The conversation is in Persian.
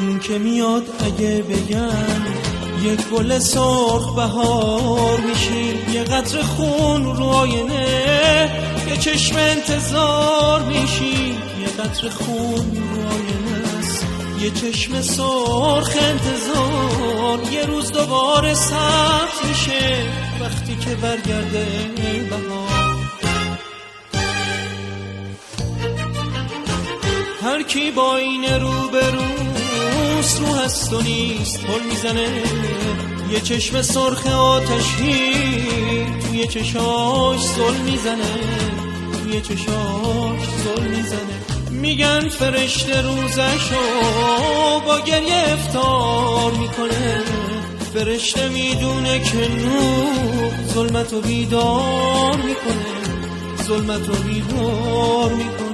اون که میاد اگه بگم یک گل سرخ بهار میشی، یه قطره خون رو آینه یه چشم انتظار میشی، یه قطره خون رو آینه است یه چشم سرخ انتظار. یه روز دوباره سبز میشه وقتی که برگرده بهار. هر کی با این رو به روست رو هست و نیست پل میزنه، یه چشم سرخ آتشی توی چشاش زل میزنه، توی چشاش زل میزنه. میگن فرشته روزشو با گریه افطار میکنه، فرشته میدونه که نور ظلمتو بیدار میکنه، ظلمتو بیدار میکنه.